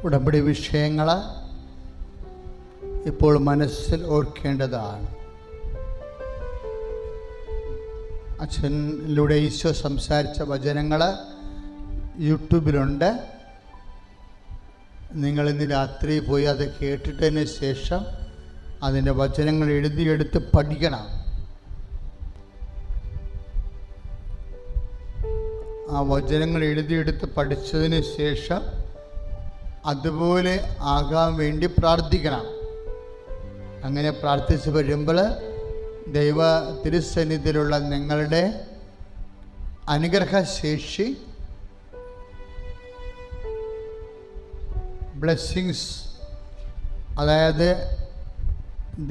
ഉടമ്പടി വിഷയങ്ങൾ ഇപ്പോൾ മനസ്സിൽ ഓർക്കേണ്ടതാണ്. അച്ഛനിലൂടെ ഈശോ സംസാരിച്ച വചനങ്ങൾ യൂട്യൂബിലുണ്ട്. നിങ്ങളിന്ന് രാത്രി പോയി അത് കേട്ടിട്ടതിന് ശേഷം അതിൻ്റെ വചനങ്ങൾ എഴുതിയെടുത്ത് പഠിക്കണം. ആ വചനങ്ങൾ എഴുതിയെടുത്ത് പഠിച്ചതിന് ശേഷം അതുപോലെ ആകാൻ വേണ്ടി പ്രാർത്ഥിക്കണം. അങ്ങനെ പ്രാർത്ഥിച്ച് വരുമ്പോൾ ദൈവ തിരുസന്നിധിയിലുള്ള നിങ്ങളുടെ അനുഗ്രഹശേഷി, ബ്ലെസ്സിങ്സ്, അതായത്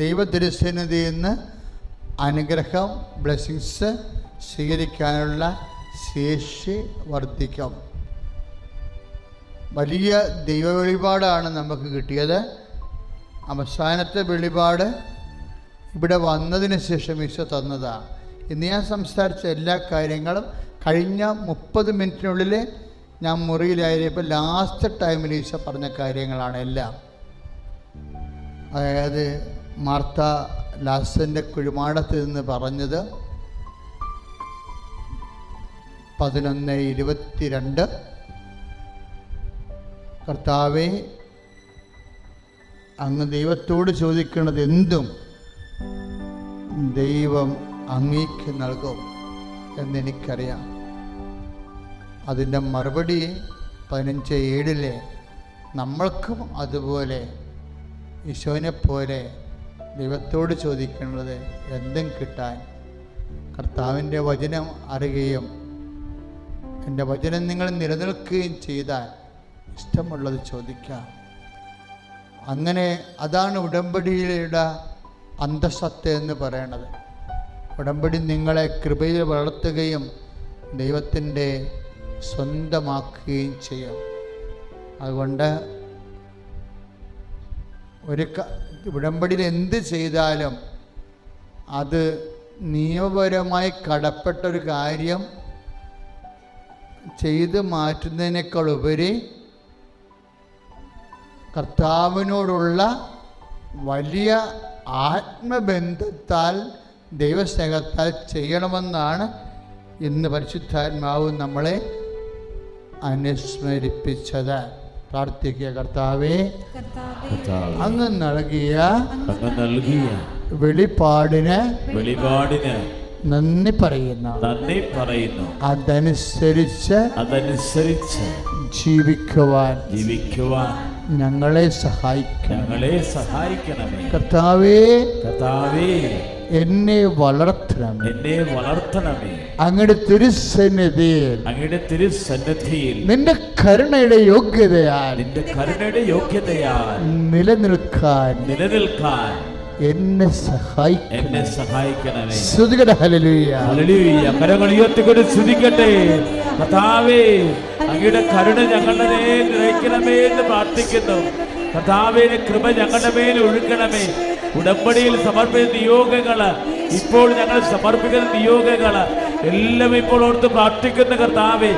ദൈവ തിരുസന്നിധിയിൽ നിന്ന് അനുഗ്രഹം, ബ്ലെസ്സിങ്സ് സ്വീകരിക്കാനുള്ള ശേഷി വർദ്ധിക്കും. വലിയ ദൈവ വെളിപാടാണ് നമുക്ക് കിട്ടിയത്. അവസാനത്തെ വെളിപാട് ഇവിടെ വന്നതിന് ശേഷം ഈശോ തന്നതാണ്. ഇന്ന് ഞാൻ സംസാരിച്ച എല്ലാ കാര്യങ്ങളും കഴിഞ്ഞ 30 മിനിറ്റിനുള്ളിൽ ഞാൻ മുറിയിലായപ്പോൾ ലാസ്റ്റ് ടൈമിൽ ഈശോ പറഞ്ഞ കാര്യങ്ങളാണ് എല്ലാം. അതായത് മാർത്ത ലാസറിൻ്റെ കുഴിമാടത്ത് നിന്ന് പറഞ്ഞത് 11:22, കർത്താവേ, അങ്ങ് ദൈവത്തോട് ചോദിക്കുന്നത് എന്തും ദൈവം അങ്ങേക്ക് നൽകും എന്നെനിക്കറിയാം. അതിൻ്റെ മറുപടി 15:7 നമ്മൾക്കും അതുപോലെ ഈശോനെ പോലെ ദൈവത്തോട് ചോദിക്കുന്നത് എന്തും കിട്ടാൻ കർത്താവിൻ്റെ വചനം അറിയുകയും എൻ്റെ വചനം നിങ്ങൾ നിലനിൽക്കുകയും ചെയ്താൽ ഇഷ്ടമുള്ളത് ചോദിക്കാം. അങ്ങനെ അതാണ് ഉടമ്പടിയുടെ അന്തസത്ത എന്ന് പറയണത്. ഉടമ്പടി നിങ്ങളെ കൃപയിൽ വളർത്തുകയും ദൈവത്തിൻ്റെ സ്വന്തമാക്കുകയും ചെയ്യും. അതുകൊണ്ട് ഉടമ്പടിയിൽ എന്ത് ചെയ്താലും അത് നിയമപരമായി കടപ്പെട്ടൊരു കാര്യം ചെയ്ത് മാറ്റുന്നതിനേക്കാൾ ഉപരി കർത്താവിനോടുള്ള വലിയ ആത്മബന്ധത്താൽ, ദൈവസ്നേഹത്താൽ ചെയ്യണമെന്നാണ് ഇന്ന് പരിശുദ്ധാത്മാവ് നമ്മളെ അനുസ്മരിപ്പിച്ചത്. പ്രാർത്ഥിക്കുക. കർത്താവേ, അങ്ങ് നൽകിയ വെളിപാടിന് നന്ദി പറയുന്നു. അതനുസരിച്ച് ജീവിക്കുവാൻ ഞങ്ങളെ സഹായിക്കണമേ. കർത്താവേ, എന്നെ വളർത്തണമേ. അങ്ങയുടെ തിരുസന്നിധിയിൽ നിന്റെ കരുണയുടെ യോഗ്യതയാൽ നിലനിൽക്കാൻ എന്നെ സഹായിക്കണമേ. സ്തുതിക്കട്ടെ. Hallelujah, hallelujah. കരങ്ങൾ ഉയർത്തിക്കൊണ്ട് സ്തുതിക്കട്ടെ. കർത്താവേ, അങ്ങയുടെ കരുണ ഞങ്ങളുടെ മേൽ നിറയ്ക്കണമേ എന്ന് പ്രാർത്ഥിക്കുന്നു. കർത്താവേ, കൃപ ഞങ്ങളുടെ മേൽ ഒഴുകണമേ. ഉടമ്പടിയിൽ സമർപ്പിച്ച നിയോഗങ്ങൾ, ഇപ്പോൾ ഞങ്ങൾ സമർപ്പിക്കുന്ന നിയോഗങ്ങൾ എല്ലാം ഇപ്പോൾ ഓർത്ത് പ്രാർത്ഥിക്കുന്ന കർത്താവേ,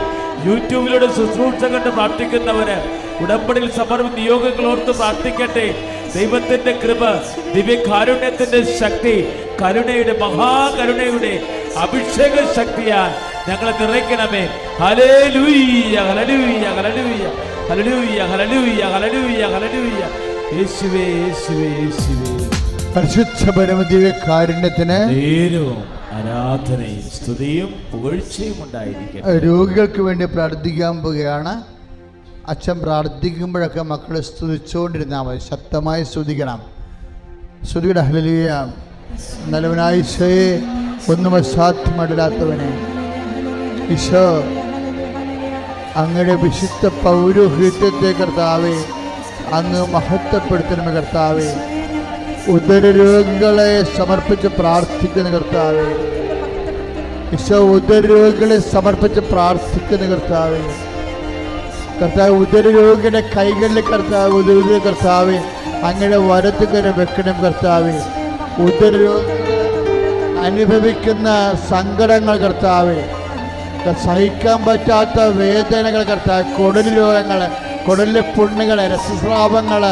യൂട്യൂബിലൂടെ ശുശ്രൂഷ കണ്ട് പ്രാർത്ഥിക്കുന്നവര് ഉടമ്പടിയിൽ സമർപ്പിച്ച നിയോഗങ്ങൾ ഓർത്ത് പ്രാർത്ഥിക്കട്ടെ. ദൈവത്തിന്റെ കൃപ, ദിവ്യകാരുണ്യത്തിന്റെ ശക്തി, കരുണയുടെ മഹാകരുണയുടെ അഭിഷേക ശക്തിയാൽ ഞങ്ങളെ നിറയ്ക്കണമേ. Hallelujah, hallelujah, hallelujah, hallelujah, hallelujah, hallelujah, hallelujah. യേശുവേ, യേശുവേ, യേശുവേ. പരിശുദ്ധ പരമദിവ്യകാരുണ്യത്തിന് ആരാധനയും സ്തുതിയും പുകഴ്ചയും ഉണ്ടായിരിക്കും. രോഗികൾക്ക് വേണ്ടി പ്രാർത്ഥിക്കാൻ പോവുകയാണ്. അച്ഛൻ പ്രാർത്ഥിക്കുമ്പോഴൊക്കെ മക്കൾ സ്തുതിച്ചുകൊണ്ടിരുന്നാൽ മതി. ശക്തമായി സ്തുതിക്കണം. സ്തുതിയുടെ ഹല്ലേലൂയ. നല്ലവനായ ഈശോയെ, ഒന്നും അസാധ്യമല്ലാത്തവനെ, ഈശോ അങ്ങയുടെ വിശുദ്ധ പൗരോഹിത്യത്തെ കർത്താവേ അങ്ങ് മഹത്വപ്പെടുത്തണമേ. കർത്താവേ, ഉദരരോഗികളെ സമർപ്പിച്ച് പ്രാർത്ഥിക്കുന്ന കർത്താവേ, ഈശോ ഉദരരോഗികളെ സമർപ്പിച്ച് പ്രാർത്ഥിക്കുന്ന കർത്താവേ, കർത്താവ് ഉദരരോഗിയുടെ കൈകളിൽ കർത്താവ് ഉദര കർത്താവേ അങ്ങയുടെ വലത്തുകരം വെക്കണം. കർത്താവേ, ഉദരരോഗികൾ അനുഭവിക്കുന്ന സങ്കടങ്ങൾ കർത്താവേ, സഹിക്കാൻ പറ്റാത്ത വേദനകൾ കർത്താവ്, കുടൽ രോഗങ്ങൾ, കുടലിലെ പുണ്ണുകൾ, രക്തസ്രാവങ്ങൾ,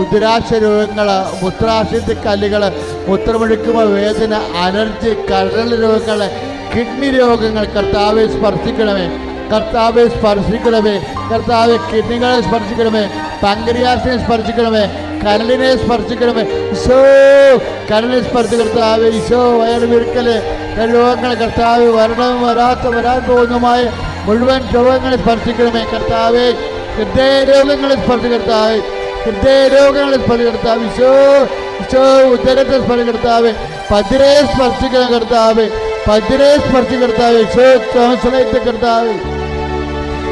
ഉദരാശ രോഗങ്ങൾ, മൂത്രാശയത്തിൽ കല്ലുകൾ, മൂത്രമൊഴിക്കുമ്പോൾ വേദന, അലർജി, കരൾ രോഗങ്ങൾ, കിഡ്നി രോഗങ്ങൾ കർത്താവെ സ്പർശിക്കണമേ, കർത്താവെ സ്പർശിക്കണമേ, കർത്താവെ കിഡ്നികളെ സ്പർശിക്കണമേ, പാങ്ക്രിയാസിനെ സ്പർശിക്കണമേ, കരളിനെ സ്പർശിക്കണമേ, ഈശോ കരളിനെ സ്പർശിച്ച കർത്താവെ, ഈശോ വയറുവിരുക്കല് രോഗങ്ങൾ കർത്താവ് വരാൻ പോകുന്നതുമായ മുഴുവൻ രോഗങ്ങളെ സ്പർശിക്കണമേ കർത്താവെ, ഹൃദയ രോഗങ്ങളെ സ്പർശിച്ച കർത്താവെ, ഹൃദയ രോഗങ്ങളെ സ്പർശിച്ച കർത്താവ്, ഈശോ ഈശോ ഉദരത്തെ സ്പർശിച്ച കർത്താവെ, പതിരെ സ്പർശിക്കുന്ന കർത്താവെ, പതിരെ സ്പർശിച്ച കർത്താവെ, ഈശോ ട്രാൻസ്ലേറ്റ് കർത്താവ്,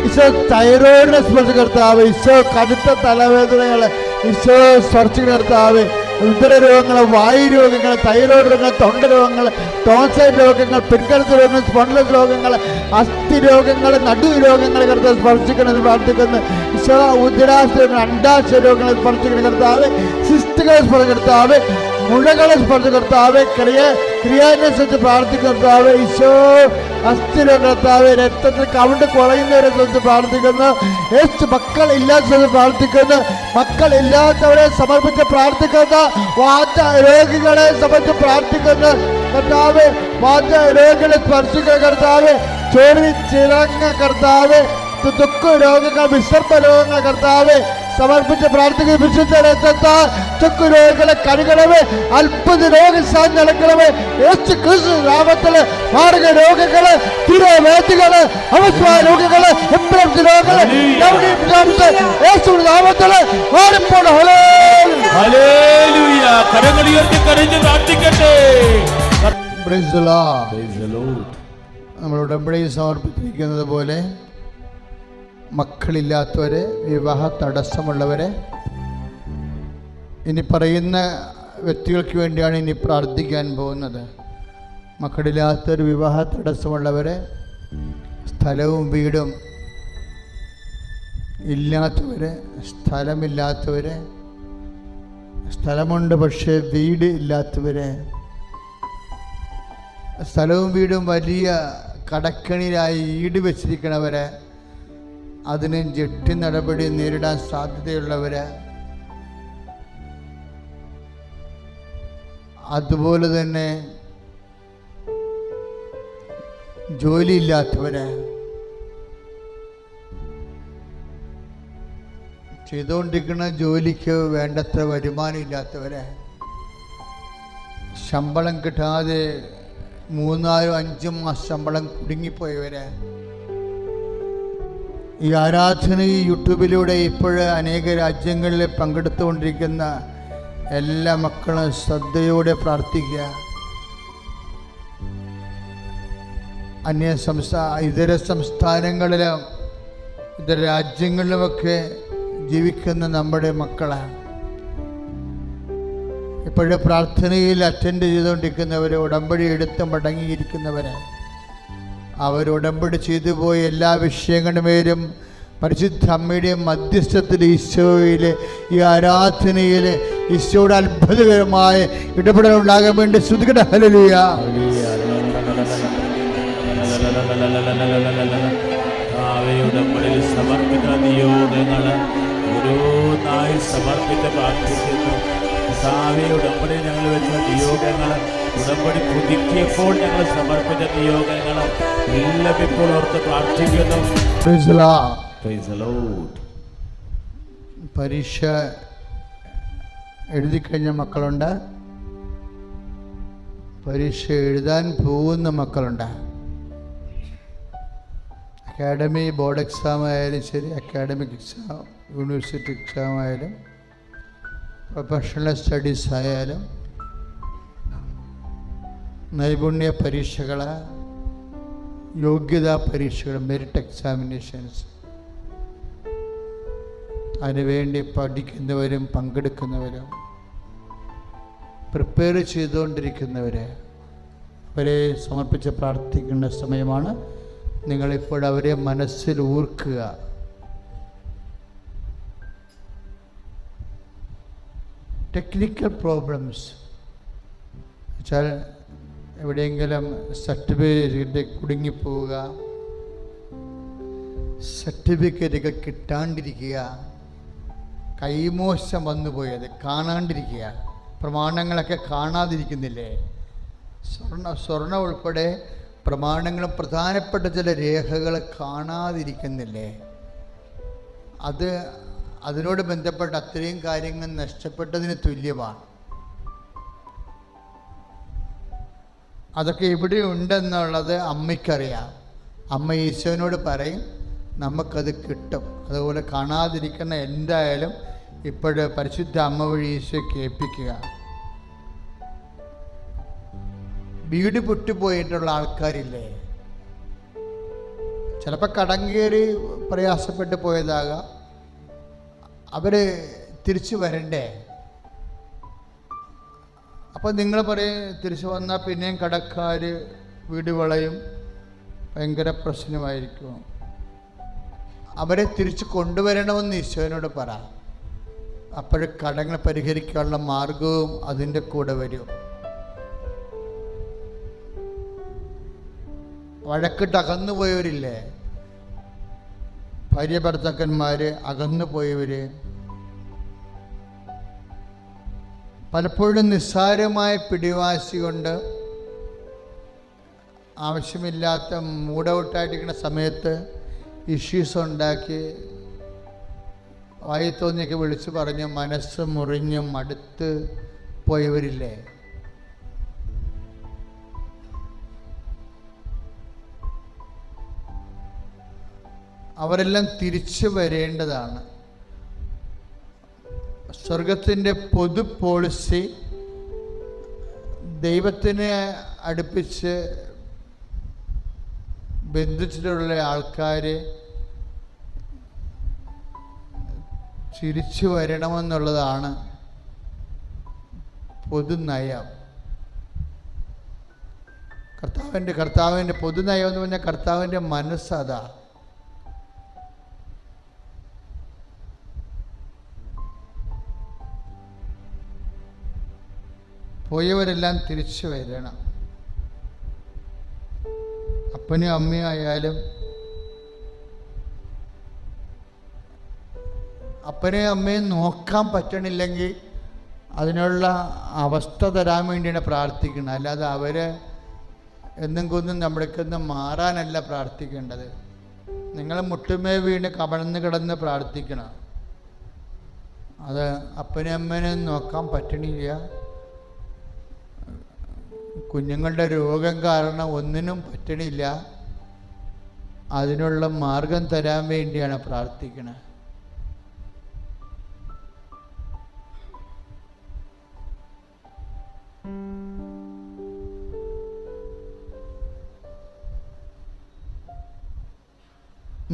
ഈശോ തൈറോയിഡിനെ സ്പർശിച്ച കർത്താവ്, ഈശോ കടുത്ത തലവേദനകളെ ഈശോ സ്പർശിക്കുന്ന കർത്താവ്, ഉദരരോഗങ്ങൾ, വായുരോഗങ്ങൾ, തൈറോയ്ഡ് രോഗങ്ങൾ, തൊണ്ട രോഗങ്ങൾ, ടോൺസൈറ്റ് രോഗങ്ങൾ, പിൻകഴുത്ത് രോഗങ്ങൾ, സ്പോണ്ടിലസ് രോഗങ്ങൾ, അസ്ഥി രോഗങ്ങൾ, നടു രോഗങ്ങൾ കർത്താവ് സ്പർശിക്കണമെന്ന് പ്രാർത്ഥിക്കുന്നു. ഈശോ ഉദരാശയ അണ്ടാശയ രോഗങ്ങളെ സ്പർശിക്കുന്ന കർത്താവ്, സിസ്റ്റുകളെ സ്പർശിക്കുന്ന കർത്താവ്, മുഴകളെ സ്പർശിക്കുന്ന കർത്താവ്, ക്രിയാനുസരിച്ച് പ്രാർത്ഥിക്കുന്ന കർത്താവ്, ഈശോ അസ്ഥിരോഗ കർത്താവ്, രക്തത്തിൽ കവിണ്ട് കുറയുന്നവരെ സംബന്ധിച്ച് പ്രാർത്ഥിക്കുന്നു. മക്കൾ ഇല്ലാത്ത പ്രാർത്ഥിക്കുന്നു, മക്കൾ ഇല്ലാത്തവരെ സമർപ്പിച്ച് പ്രാർത്ഥിക്കുന്ന വാത രോഗികളെ സംബന്ധിച്ച് പ്രാർത്ഥിക്കുന്നു കർത്താവ്, വാത രോഗികളെ സ്പർശിക്കുന്ന കർത്താവ്, ചൊറി ചിറങ്ങ കർത്താവ്, ദുഃഖ രോഗങ്ങൾ, വിസർപ്പ രോഗങ്ങൾ കർത്താവ് സമർപ്പിച്ച് പ്രാർത്ഥിക്കുന്ന വിശുദ്ധ രക്തത്താൽ ചുക്കു രോഗികളെ കഴുകണമേ, അത്ഭുത രോഗശാന്തി നടക്കണമേ, യേശു ക്രിസ്തു നാമത്തില് മാർഗ രോഗങ്ങള്, തിരവേദികള്, അവസ്വാ രോഗങ്ങള്, എപ്പിലെപ്സി രോഗങ്ങള് യേശു നാമത്തില് മാറിപ്പോണ്. ഹല്ലേലൂയ. കരങ്ങൾ ഉയർത്തി കരഞ്ഞ് പ്രാർത്ഥിക്കട്ടെ. Praise the Lord. നമ്മൾ ഉടമ്പടിയിൽ സമർപ്പിച്ചിരിക്കുന്നത് പോലെ മക്കളില്ലാത്തവരെ, വിവാഹ തടസ്സമുള്ളവരെ, ഇനി പറയുന്ന വ്യക്തികൾക്ക് വേണ്ടിയാണ് ഇനി പ്രാർത്ഥിക്കാൻ പോകുന്നത്. മക്കളില്ലാത്തവർ, വിവാഹ തടസ്സമുള്ളവരെ, സ്ഥലവും വീടും ഇല്ലാത്തവരെ, സ്ഥലമില്ലാത്തവരെ, സ്ഥലമുണ്ട് പക്ഷേ വീട് ഇല്ലാത്തവരെ, സ്ഥലവും വീടും വലിയ കടക്കണിയിലായി ഈട് വെച്ചിരിക്കണവരെ, അതിന് ജപ്തി നടപടി നേരിടാൻ സാധ്യതയുള്ളവര്, അതുപോലെ തന്നെ ജോലിയില്ലാത്തവര്, ചെയ്തുകൊണ്ടിരിക്കുന്ന ജോലിക്ക് വേണ്ടത്ര വരുമാനം ഇല്ലാത്തവര്, ശമ്പളം കിട്ടാതെ 3-5 മാസം ശമ്പളം കുടുങ്ങിപ്പോയവര്, ഈ ആരാധന ഈ യൂട്യൂബിലൂടെ ഇപ്പോൾ അനേക രാജ്യങ്ങളിൽ പങ്കെടുത്തുകൊണ്ടിരിക്കുന്ന എല്ലാ മക്കളും ശ്രദ്ധയോടെ പ്രാർത്ഥിക്കുക. ഇതര സംസ്ഥാനങ്ങളിലും ഇതര രാജ്യങ്ങളിലുമൊക്കെ ജീവിക്കുന്ന നമ്മുടെ മക്കളാണ്. ഇപ്പോഴും പ്രാർത്ഥനയിൽ അറ്റൻഡ് ചെയ്തുകൊണ്ടിരിക്കുന്നവർ, ഉടമ്പടി എടുത്ത് മടങ്ങിയിരിക്കുന്നവർ, അവർ ഉടമ്പടി ചെയ്തു പോയ എല്ലാ വിഷയങ്ങളുമേലും പരിശുദ്ധ അമ്മയുടെ മധ്യസ്ഥത്തിൽ ഈശോയിൽ ഈ ആരാധനയിൽ ഈശോയുടെ അത്ഭുതകരമായ ഇടപെടൽ ഉണ്ടാകാൻ വേണ്ടി ശ്രുതികട. ഹല്ലേലൂയ. ഉടമ്പടിയിൽ സമർപ്പിച്ച നിയോഗങ്ങൾ ഓരോന്നായി സമർപ്പിച്ച് പ്രാർത്ഥിക്കുന്നു. ഉടമ്പടി ഞങ്ങൾ വെച്ച നിയോഗങ്ങൾ, ഉടമ്പടി പുതുക്കിയപ്പോൾ ഞങ്ങൾ സമർപ്പിച്ച നിയോഗങ്ങൾ എല്ലാം ഇപ്പോൾ ഓർത്ത് പ്രാർത്ഥിക്കുന്നു. പരീക്ഷ എഴുതിക്കഴിഞ്ഞ മക്കളുണ്ട്, പരീക്ഷ എഴുതാൻ പോകുന്ന മക്കളുണ്ട്. അക്കാഡമി ബോർഡ് എക്സാം ആയാലും ശരി, അക്കാഡമിക് എക്സാം, യൂണിവേഴ്സിറ്റി എക്സാം ആയാലും, പ്രൊഫഷണൽ സ്റ്റഡീസ് ആയാലും, നൈപുണ്യ പരീക്ഷകൾ, യോഗ്യതാ പരീക്ഷകൾ, മെറിറ്റ് എക്സാമിനേഷൻസ്, അതിനുവേണ്ടി പഠിക്കുന്നവരും പങ്കെടുക്കുന്നവരും പ്രിപ്പയർ ചെയ്തുകൊണ്ടിരിക്കുന്നവരെ അവരെ സമർപ്പിച്ച് പ്രാർത്ഥിക്കേണ്ട സമയമാണ്. നിങ്ങളിപ്പോൾ അവരെ മനസ്സിൽ ഓർക്കുക. ടെക്നിക്കൽ പ്രോബ്ലംസ് വെച്ചാൽ എവിടെയെങ്കിലും സർട്ടിഫിക്കറ്റ് കുടുങ്ങിപ്പോവുക, സർട്ടിഫിക്കറ്റുകൾ കിട്ടാണ്ടിരിക്കുക, കൈമോശം വന്നു പോയത് കാണാണ്ടിരിക്കുക, പ്രമാണങ്ങളൊക്കെ കാണാതിരിക്കുന്നില്ലേ? സ്വർണം ഉൾപ്പെടെ പ്രമാണങ്ങളും പ്രധാനപ്പെട്ട ചില രേഖകൾ കാണാതിരിക്കുന്നില്ലേ? അതിനോട് ബന്ധപ്പെട്ട അത്രയും കാര്യങ്ങൾ നഷ്ടപ്പെട്ടതിന് തുല്യമാണ്. അതൊക്കെ ഇവിടെ ഉണ്ടെന്നുള്ളത് അമ്മയ്ക്കറിയാം. അമ്മ ഈശോനോട് പറയും, നമുക്കത് കിട്ടും. അതുപോലെ കാണാതിരിക്കുന്ന എന്തായാലും ഇപ്പോഴ് പരിശുദ്ധ അമ്മ വഴി ഈശോ കേൾപ്പിക്കുക. വീട് പൊട്ടിപ്പോയിട്ടുള്ള ആൾക്കാരില്ലേ, ചിലപ്പോൾ കടം കയറി പ്രയാസപ്പെട്ട് പോയതാകാം, അവർ തിരിച്ചു വരണ്ടേ? അപ്പോൾ നിങ്ങൾ പറയും, തിരിച്ചു വന്നാൽ പിന്നെയും കടക്കാർ വീട് വളയും, ഭയങ്കര പ്രശ്നമായിരിക്കും. അവരെ തിരിച്ചു കൊണ്ടുവരണമെന്ന് ഈശോനോട് പറ. അപ്പോഴ് കടങ്ങൾ പരിഹരിക്കാനുള്ള മാർഗവും അതിൻ്റെ കൂടെ വരും. വഴക്കിട്ട് അകന്നു പോയവരില്ലേ, ഭാര്യ ഭർത്താക്കന്മാർ അകന്നു പോയവർ, പലപ്പോഴും നിസ്സാരമായ പിടിവാശി കൊണ്ട് ആവശ്യമില്ലാത്ത മൂഡൗട്ടായിട്ടിരിക്കുന്ന സമയത്ത് ഇഷ്യൂസ് ഉണ്ടാക്കി വായി തോന്നിയൊക്കെ വിളിച്ചു പറഞ്ഞ് മനസ്സ് മുറിഞ്ഞ് മടുത്ത് പോയവരില്ലേ? അവരെല്ലാം തിരിച്ചു വരേണ്ടതാണ്. സ്വർഗത്തിൻ്റെ പൊതു പോളിസി ദൈവത്തിനെ അടുപ്പിച്ച് ബന്ധിച്ചിട്ടുള്ള ആൾക്കാർ തിരിച്ചു വരണമെന്നുള്ളതാണ് പൊതുനയം. കർത്താവിൻ്റെ പൊതുനയം എന്ന് പറഞ്ഞാൽ കർത്താവിൻ്റെ മനസ്സതാ. പോയവരെല്ലാം തിരിച്ചു വരണം. അപ്പനും അമ്മയും ആയാലും, അപ്പനെയും അമ്മയും നോക്കാൻ പറ്റണില്ലെങ്കിൽ അതിനുള്ള അവസ്ഥ തരാൻ വേണ്ടിയാണ് പ്രാർത്ഥിക്കുന്നത്. അല്ലാതെ അവരെ എന്തെങ്കിലും നമ്മുടെക്കൊന്ന് മാറാനല്ല പ്രാർത്ഥിക്കേണ്ടത്. നിങ്ങൾ മുട്ടുമേ വീണ് കമഴ്ന്ന് കിടന്ന് പ്രാർത്ഥിക്കണം. അത് അപ്പനും അമ്മേനെയും നോക്കാൻ പറ്റണില്ല, കുഞ്ഞുങ്ങളുടെ രോഗം കാരണം ഒന്നിനും പറ്റണില്ല, അതിനുള്ള മാർഗം തരാൻ വേണ്ടിയാണ് പ്രാർത്ഥിക്കുന്നത്.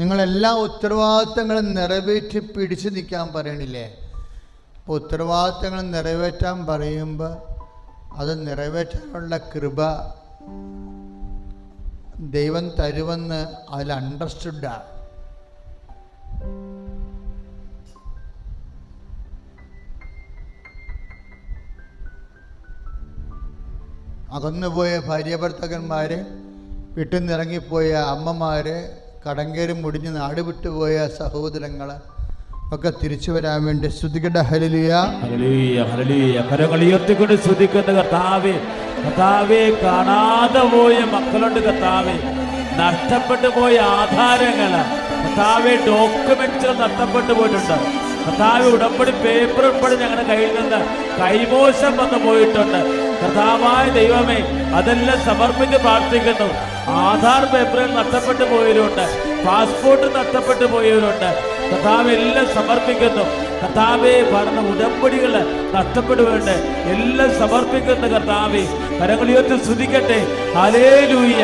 നിങ്ങളെല്ലാ ഉത്തരവാദിത്തങ്ങളും നിറവേറ്റി പിടിച്ചു നിൽക്കാൻ പറയണില്ലേ? അപ്പോൾ ഉത്തരവാദിത്തങ്ങൾ നിറവേറ്റാൻ പറയുമ്പോൾ അത് നിറവേറ്റാനുള്ള കൃപ ദൈവം തരുമെന്ന് അതിൽ അണ്ടർസ്റ്റുഡാണ്. അകന്നുപോയ ഭാര്യ ഭർത്താക്കന്മാർ, വീട്ടിൽ നിന്നിറങ്ങിപ്പോയ അമ്മമാർ, കടങ്കേറി മുടിഞ്ഞ് നാട് വിട്ടുപോയ സഹോദരങ്ങൾ ഒക്കെ തിരിച്ചു വരാൻ വേണ്ടി സ്തുതിക്കട്ടെ. Hallelujah, hallelujah, hallelujah. കരങ്ങൾ ഉയർത്തിക്കൊണ്ട് സ്തുതിക്കുന്ന കർത്താവേ, കർത്താവേ, കാണാതെ പോയ മക്കളുണ്ട് കർത്താവേ, നഷ്ടപ്പെട്ടു പോയ ആധാരങ്ങൾ കർത്താവേ, ഡോക്യുമെന്റ്സുകൾ നഷ്ടപ്പെട്ടു പോയിട്ടുണ്ട് കർത്താവേ, ഉടമ്പടി പേപ്പർ ഉൾപ്പെടെ ഞങ്ങളുടെ കയ്യിൽ നിന്ന് കൈമോശം വന്നു പോയിട്ടുണ്ട് കർത്താവായ ദൈവമേ. അതെല്ലാം സമർപ്പിച്ച് പ്രാർത്ഥിക്കുന്നു. ആധാർ പേപ്പറുകൾ നഷ്ടപ്പെട്ടു പോയവരുണ്ട്, പാസ്പോർട്ട് നഷ്ടപ്പെട്ടു പോയവരുണ്ട് കർത്താവ്, എല്ലാം സമർപ്പിക്കുന്നു കർത്താവേ. പറഞ്ഞ ഉടമ്പടികൾ നഷ്ടപ്പെടുന്നുണ്ട്, എല്ലാം സമർപ്പിക്കുന്നു കർത്താവേ. കരങ്ങളുയർത്തി സ്തുതിക്കട്ടെ. ഹല്ലേലൂയ.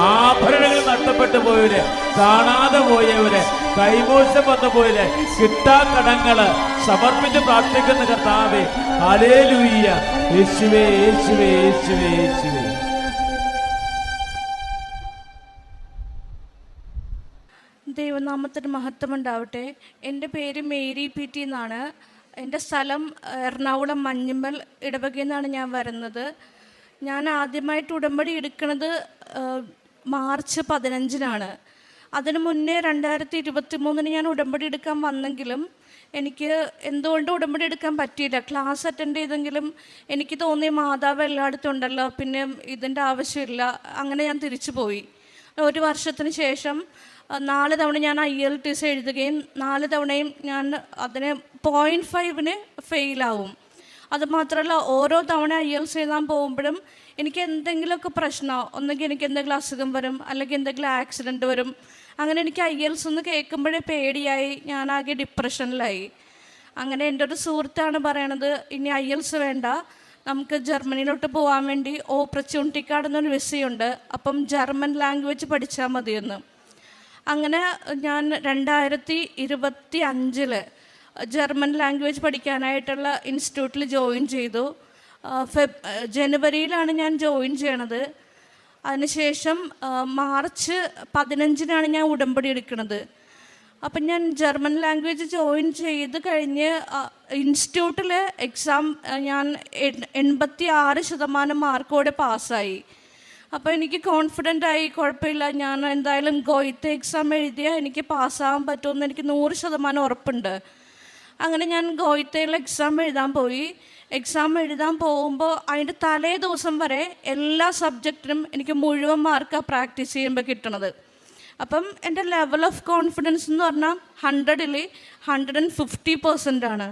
ആഭരണങ്ങൾ നഷ്ടപ്പെട്ടു പോയവര്, കാണാതെ പോയവര്, കൈമോശം വന്നു പോയവര്, കിട്ടാ കടങ്ങള് സമർപ്പിച്ച് പ്രാർത്ഥിക്കുന്ന കർത്താവേ. ഹല്ലേലൂയ. യേശുവേ, യേശുവേ, യേശുവേ, യേശുവേ. ദൈവനാമത്തിന് മഹത്വം ഉണ്ടാവട്ടെ. എൻ്റെ പേര് മേരി പി ടി എന്നാണ്. എൻ്റെ സ്ഥലം എറണാകുളം മഞ്ഞുമ്മൽ ഇടവകയിൽ നിന്നാണ് ഞാൻ വരുന്നത്. ഞാൻ ആദ്യമായിട്ട് ഉടമ്പടി എടുക്കുന്നത് മാർച്ച് 15-നാണ്. അതിന് മുന്നേ 2023 ഞാൻ ഉടമ്പടി എടുക്കാൻ വന്നെങ്കിലും എനിക്ക് എന്തുകൊണ്ട് ഉടമ്പടി എടുക്കാൻ പറ്റിയില്ല. ക്ലാസ് അറ്റൻഡ് ചെയ്തെങ്കിലും എനിക്ക് തോന്നി മാതാവ് എല്ലായിടത്തും ഉണ്ടല്ലോ, പിന്നെ ഇതിൻ്റെ ആവശ്യമില്ല. അങ്ങനെ ഞാൻ തിരിച്ചു പോയി. 1 വർഷത്തിന് ശേഷം 4 തവണ ഞാൻ IELTS എഴുതുകയും 4 തവണയും ഞാൻ അതിന് 0.5 ഫെയിലാവും. അതുമാത്രമല്ല, ഓരോ തവണ IELTS എഴുതാൻ പോകുമ്പോഴും എനിക്ക് എന്തെങ്കിലുമൊക്കെ പ്രശ്നമോ, ഒന്നെങ്കിൽ എനിക്ക് എന്തെങ്കിലും അസുഖം വരും, അല്ലെങ്കിൽ എന്തെങ്കിലും ആക്സിഡൻറ്റ് വരും. അങ്ങനെ എനിക്ക് IELTS ഒന്ന് കേൾക്കുമ്പോഴേ പേടിയായി, ഞാനാകെ ഡിപ്രഷനിലായി. അങ്ങനെ എൻ്റെ ഒരു സുഹൃത്താണ് പറയണത്, ഇനി IELTS വേണ്ട, നമുക്ക് ജർമ്മനിയിലോട്ട് പോകാൻ വേണ്ടി ഓപ്പർച്യൂണിറ്റിക്കാർഡ് എന്നൊരു വിസയുണ്ട്, അപ്പം ജർമ്മൻ ലാംഗ്വേജ് പഠിച്ചാൽ മതിയെന്ന്. അങ്ങനെ ഞാൻ 2025 ജർമ്മൻ ലാംഗ്വേജ് പഠിക്കാനായിട്ടുള്ള ഇൻസ്റ്റിറ്റ്യൂട്ടിൽ ജോയിൻ ചെയ്തു. ജനുവരിയിലാണ് ഞാൻ ജോയിൻ ചെയ്യണത്. അതിനുശേഷം മാർച്ച് 15 ഞാൻ ഉടമ്പടി എടുക്കുന്നത്. അപ്പം ഞാൻ ജർമ്മൻ ലാംഗ്വേജ് ജോയിൻ ചെയ്ത് കഴിഞ്ഞ് ഇൻസ്റ്റിറ്റ്യൂട്ടിൽ എക്സാം ഞാൻ 86% മാർക്കോടെ പാസ്സായി. അപ്പോൾ എനിക്ക് കോൺഫിഡൻ്റ് ആയി, കുഴപ്പമില്ല, ഞാൻ എന്തായാലും ഗോയിത്തെ എക്സാം എഴുതിയാൽ എനിക്ക് പാസ്സാകാൻ പറ്റുമെന്ന് എനിക്ക് 100% ഉറപ്പുണ്ട്. അങ്ങനെ ഞാൻ ഗോയിത്തയിൽ എക്സാം എഴുതാൻ പോയി. എക്സാം എഴുതാൻ പോകുമ്പോൾ അതിൻ്റെ തലേ ദിവസം വരെ എല്ലാ സബ്ജക്റ്റിനും എനിക്ക് മുഴുവൻ മാർക്കാണ് പ്രാക്ടീസ് ചെയ്യുമ്പോൾ കിട്ടണത്. അപ്പം എൻ്റെ ലെവൽ ഓഫ് കോൺഫിഡൻസ് എന്ന് പറഞ്ഞാൽ 100ൽ 150%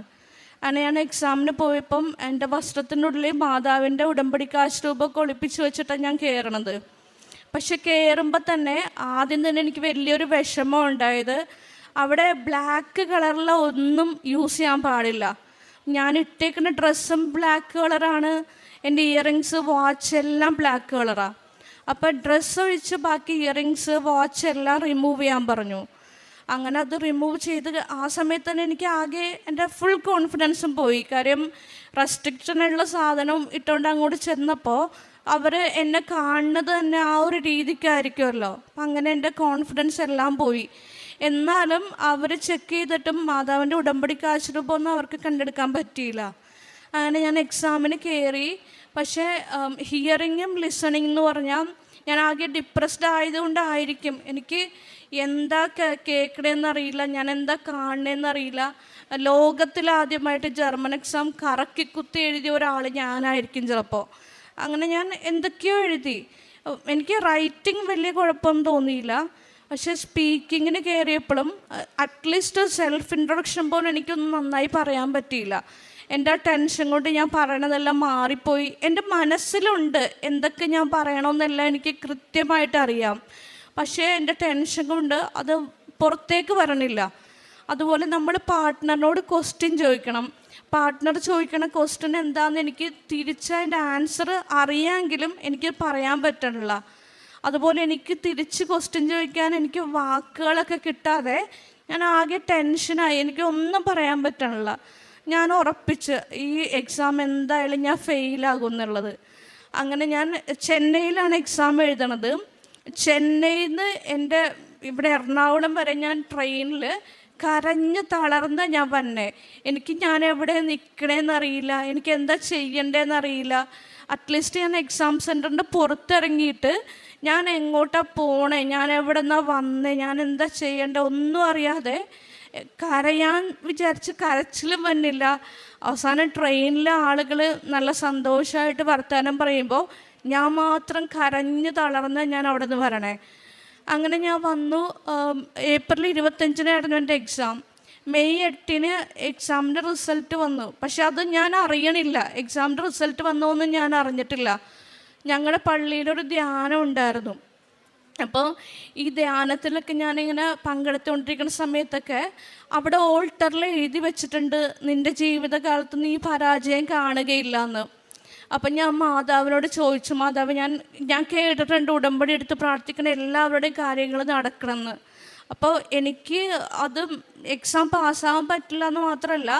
അങ്ങനെ ഞാൻ എക്സാമിന് പോയപ്പം എൻ്റെ വസ്ത്രത്തിനുള്ളിൽ മാതാവിൻ്റെ ഉടമ്പടി കാശ് രൂപമൊക്കെ ഒളിപ്പിച്ച് വെച്ചിട്ടാണ് ഞാൻ കയറണത്. പക്ഷെ കയറുമ്പോൾ തന്നെ ആദ്യം തന്നെ എനിക്ക് വലിയൊരു വിഷമം ഉണ്ടായത്, അവിടെ ബ്ലാക്ക് കളറിൽ ഒന്നും യൂസ് ചെയ്യാൻ പാടില്ല. ഞാൻ ഇട്ടേക്കുന്ന ഡ്രസ്സും ബ്ലാക്ക് കളറാണ്, എൻ്റെ ഇയറിങ്സ് വാച്ച് എല്ലാം ബ്ലാക്ക് കളറാണ്. അപ്പോൾ ഡ്രസ്സ് ഒഴിച്ച് ബാക്കി ഇയറിങ്സ് വാച്ച് എല്ലാം റിമൂവ് ചെയ്യാൻ പറഞ്ഞു. അങ്ങനെ അത് റിമൂവ് ചെയ്ത് ആ സമയത്ത് തന്നെ എനിക്ക് ആകെ എൻ്റെ ഫുൾ കോൺഫിഡൻസും പോയി. കാര്യം റെസ്ട്രിക്ഷനുള്ള സാധനം ഇട്ടുകൊണ്ട് അങ്ങോട്ട് ചെന്നപ്പോൾ അവർ എന്നെ കാണുന്നത് തന്നെ ആ ഒരു രീതിക്കായിരിക്കുമല്ലോ. അപ്പം അങ്ങനെ എൻ്റെ കോൺഫിഡൻസ് എല്ലാം പോയി. എന്നാലും അവർ ചെക്ക് ചെയ്തിട്ടും മാതാവിൻ്റെ ഉടമ്പടി കാശ് രൂപമൊന്നും അവർക്ക് കണ്ടെടുക്കാൻ പറ്റിയില്ല. അങ്ങനെ ഞാൻ എക്സാമിന് കയറി. പക്ഷേ ഹിയറിങ്ങും ലിസണിങ് എന്ന് പറഞ്ഞാൽ ഞാൻ ആകെ ഡിപ്രസ്ഡ് ആയതുകൊണ്ടായിരിക്കും എനിക്ക് എന്താ കേൾക്കണമെന്നറിയില്ല, ഞാൻ എന്താ കാണണമെന്നറിയില്ല. ലോകത്തിലാദ്യമായിട്ട് ജർമ്മൻ എക്സാം കറക്കി കുത്തി എഴുതിയ ഒരാൾ ഞാനായിരിക്കും ചിലപ്പോൾ. അങ്ങനെ ഞാൻ എന്തൊക്കെയോ എഴുതി. എനിക്ക് റൈറ്റിംഗ് വലിയ കുഴപ്പമൊന്നും തോന്നിയില്ല. പക്ഷേ സ്പീക്കിങ്ങിന് കയറിയപ്പോഴും അറ്റ്ലീസ്റ്റ് സെൽഫ് ഇൻട്രൊഡക്ഷൻ പോലും എനിക്കൊന്നും നന്നായി പറയാൻ പറ്റിയില്ല. എൻ്റെ ആ ടെൻഷൻ കൊണ്ട് ഞാൻ പറയണതെല്ലാം മാറിപ്പോയി. എൻ്റെ മനസ്സിലുണ്ട് എന്തൊക്കെ ഞാൻ പറയണമെന്നെല്ലാം എനിക്ക് കൃത്യമായിട്ട് അറിയാം. പക്ഷേ എൻ്റെ ടെൻഷൻ കൊണ്ട് അത് പുറത്തേക്ക് വരണില്ല. അതുപോലെ നമ്മൾ പാർട്ട്ണറിനോട് ക്വസ്റ്റ്യൻ ചോദിക്കണം. പാർട്ട്ണർ ചോദിക്കണ ക്വസ്റ്റ്യൻ എന്താണെന്ന് എനിക്ക് തിരിച്ചതിൻ്റെ ആൻസർ അറിയാമെങ്കിലും എനിക്ക് പറയാൻ പറ്റണില്ല. അതുപോലെ എനിക്ക് തിരിച്ച് ക്വസ്റ്റ്യൻ ചോദിക്കാൻ എനിക്ക് വാക്കുകളൊക്കെ കിട്ടാതെ ഞാൻ ആകെ ടെൻഷനായി. എനിക്ക് ഒന്നും പറയാൻ പറ്റണില്ല. ഞാൻ ഉറപ്പിച്ച് ഈ എക്സാം എന്തായാലും ഞാൻ ഫെയിലാകും എന്നുള്ളത്. അങ്ങനെ ഞാൻ ചെന്നൈയിലാണ് എക്സാം എഴുതണത്. ചെന്നൈയിൽ നിന്ന് എൻ്റെ ഇവിടെ എറണാകുളം വരെ ഞാൻ ട്രെയിനിൽ കരഞ്ഞ് തളർന്ന ഞാൻ വന്നേ. ഞാൻ എവിടെ നിൽക്കണേന്നറിയില്ല, എനിക്ക് എന്താ ചെയ്യണ്ടേന്നറിയില്ല. അറ്റ്ലീസ്റ്റ് ഞാൻ എക്സാം സെൻറ്ററിൻ്റെ പുറത്തിറങ്ങിയിട്ട് ഞാൻ എങ്ങോട്ടാണ് പോണേ, ഞാൻ എവിടെ നിന്നാണ് വന്നേ, ഞാൻ എന്താ ചെയ്യേണ്ടത് ഒന്നും അറിയാതെ കരയാൻ വിചാരിച്ച് കരച്ചിലും വന്നില്ല. അവസാനം ട്രെയിനിലെ ആളുകൾ നല്ല സന്തോഷമായിട്ട് വർത്തമാനം പറയുമ്പോൾ ഞാൻ മാത്രം കരഞ്ഞ് തളർന്ന് ഞാൻ അവിടെ നിന്ന് വരണേ. അങ്ങനെ ഞാൻ വന്നു. ഏപ്രിൽ 25 എൻ്റെ എക്സാം. മെയ് 8 എക്സാമിൻ്റെ റിസൾട്ട് വന്നു. പക്ഷെ അത് ഞാൻ അറിയണില്ല. എക്സാമിൻ്റെ റിസൾട്ട് വന്നോന്നും ഞാൻ അറിഞ്ഞിട്ടില്ല. ഞങ്ങളുടെ പള്ളിയിലൊരു ധ്യാനം ഉണ്ടായിരുന്നു. അപ്പോൾ ഈ ധ്യാനത്തിലൊക്കെ ഞാനിങ്ങനെ പങ്കെടുത്തുകൊണ്ടിരിക്കുന്ന സമയത്തൊക്കെ അവിടെ ഓൾട്ടറിൽ എഴുതി വെച്ചിട്ടുണ്ട്, നിൻ്റെ ജീവിതകാലത്ത് നീ പരാജയം കാണുകയില്ല എന്ന്. അപ്പം ഞാൻ മാതാവിനോട് ചോദിച്ചു, മാതാവ് ഞാൻ കേട്ടിട്ടുണ്ട് ഉടമ്പടി എടുത്ത് പ്രാർത്ഥിക്കുന്ന എല്ലാവരുടെയും കാര്യങ്ങൾ നടക്കണമെന്ന്. അപ്പോൾ എനിക്ക് അത് എക്സാം പാസ്സാകാൻ പറ്റില്ല എന്ന് മാത്രമല്ല,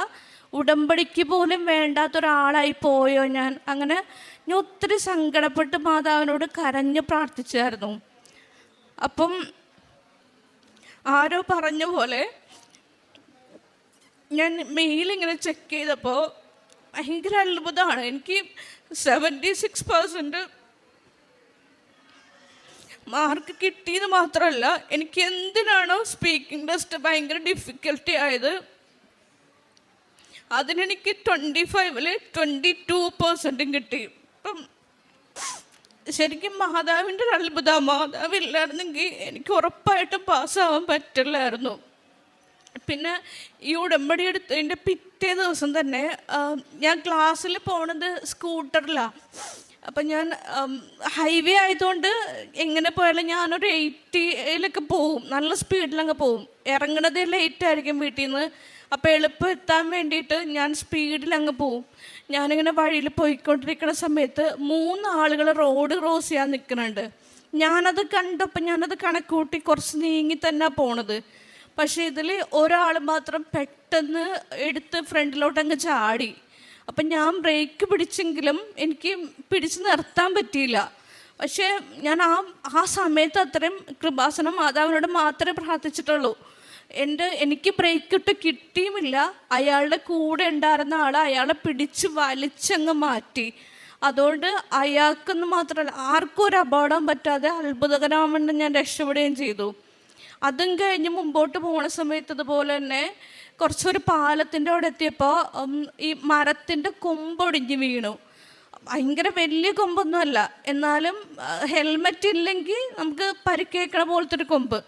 ഉടമ്പടിക്ക് പോലും വേണ്ടാത്തൊരാളായി പോയോ ഞാൻ. അങ്ങനെ ഞാൻ ഒത്തിരി സങ്കടപ്പെട്ട് മാതാവിനോട് കരഞ്ഞ് പ്രാർത്ഥിച്ചായിരുന്നു. അപ്പം ആരോ പറഞ്ഞ പോലെ ഞാൻ മെയിലിങ്ങനെ ചെക്ക് ചെയ്തപ്പോൾ ഭയങ്കര അത്ഭുതമാണ്. എനിക്ക് 76% മാർക്ക് കിട്ടിയത് മാത്രമല്ല, എനിക്ക് എന്തിനാണോ സ്പീക്കിംഗ് ടെസ്റ്റ് ഭയങ്കര ഡിഫിക്കൽട്ടി ആയത്, അതിനെനിക്ക് 25-ൽ 22% കിട്ടി. അപ്പം ശരിക്കും മാതാവിൻ്റെ ഒരു അത്ഭുതം. മാതാവില്ലായിരുന്നെങ്കിൽ എനിക്ക് ഉറപ്പായിട്ടും പാസ്സാവാൻ പറ്റില്ലായിരുന്നു. പിന്നെ ഈ ഉടമ്പടി എടുത്തതിൻ്റെ പിറ്റേ ദിവസം തന്നെ ഞാൻ ക്ലാസ്സിൽ പോണത് സ്കൂട്ടറിലാണ്. അപ്പം ഞാൻ ഹൈവേ ആയതുകൊണ്ട് എങ്ങനെ പോയാലും ഞാനൊരു 80-ലൊക്കെ പോവും, നല്ല സ്പീഡിലങ്ങ് പോവും. ഇറങ്ങണത് ലേറ്റായിരിക്കും വീട്ടിൽ നിന്ന്. അപ്പോൾ എളുപ്പം എത്താൻ വേണ്ടിയിട്ട് ഞാൻ സ്പീഡിലങ്ങ് പോവും. ഞാനിങ്ങനെ വഴിയിൽ പോയിക്കൊണ്ടിരിക്കുന്ന സമയത്ത് 3 ആളുകൾ റോഡ് ക്രോസ് ചെയ്യാൻ നിൽക്കുന്നുണ്ട്. ഞാനത് കണ്ടപ്പോൾ ഞാനത് കണക്കൂട്ടി കുറച്ച് നീങ്ങി തന്നെ പോണത്. പക്ഷേ ഇതിൽ ഒരാൾ മാത്രം പെട്ടെന്ന് എടുത്ത് ഫ്രണ്ടിലോട്ടങ്ങ് ചാടി. അപ്പം ഞാൻ ബ്രേക്ക് പിടിച്ചെങ്കിലും എനിക്ക് പിടിച്ച് നിർത്താൻ പറ്റിയില്ല. പക്ഷേ ഞാൻ ആ സമയത്ത് അത്രയും കൃപാസനം മാതാവിനോട് മാത്രമേ പ്രാർത്ഥിച്ചിട്ടുള്ളൂ. എനിക്ക് ബ്രേക്ക് ഇട്ട് കിട്ടിയുമില്ല. അയാളുടെ കൂടെ ഉണ്ടായിരുന്ന ആളെ അയാളെ പിടിച്ച് വലിച്ചങ്ങ് മാറ്റി. അതുകൊണ്ട് അയാൾക്കൊന്നും മാത്രമല്ല ആർക്കും ഒരു അപകടം പറ്റാതെ അത്ഭുതകരമാണെന്ന് ഞാൻ രക്ഷപ്പെടുകയും ചെയ്തു. അതും കഴിഞ്ഞ് മുമ്പോട്ട് പോണ സമയത്ത് ഇതുപോലെ തന്നെ കുറച്ചൊരു പാലത്തിൻ്റെ അവിടെ എത്തിയപ്പോൾ ഈ മരത്തിൻ്റെ കൊമ്പൊടിഞ്ഞ് വീണു. ഭയങ്കര വലിയ കൊമ്പൊന്നുമല്ല, എന്നാലും ഹെൽമെറ്റ് ഇല്ലെങ്കിൽ നമുക്ക് പരിക്കേക്കണ പോലത്തെ ഒരു കൊമ്പ്.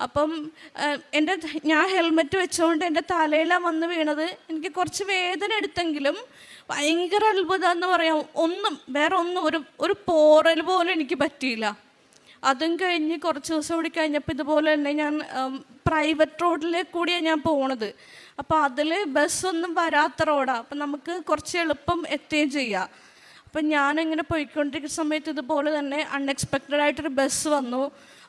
അപ്പം ഞാൻ ഹെൽമെറ്റ് വെച്ചുകൊണ്ട് എൻ്റെ തലയിലാണ് വന്ന് വീണത്. എനിക്ക് കുറച്ച് വേദന എടുത്തെങ്കിലും ഭയങ്കര അത്ഭുതം എന്ന് പറയാം. വേറെ ഒന്നും ഒരു പോറൽ പോലും എനിക്ക് പറ്റിയില്ല. അതും കഴിഞ്ഞ് കുറച്ച് ദിവസം കൂടി കഴിഞ്ഞപ്പോൾ ഇതുപോലെ തന്നെ ഞാൻ പ്രൈവറ്റ് റോഡിൽ കൂടിയാണ് ഞാൻ പോണത്. അപ്പോൾ അതിൽ ബസ്സൊന്നും വരാത്ത റോഡാണ്. അപ്പം നമുക്ക് കുറച്ച് എളുപ്പം എത്തുകയും ചെയ്യാം. അപ്പം ഞാനിങ്ങനെ പോയിക്കൊണ്ടിരിക്കുന്ന സമയത്ത് ഇതുപോലെ തന്നെ അൺഎക്സ്പെക്റ്റഡ് ആയിട്ടൊരു ബസ് വന്നു.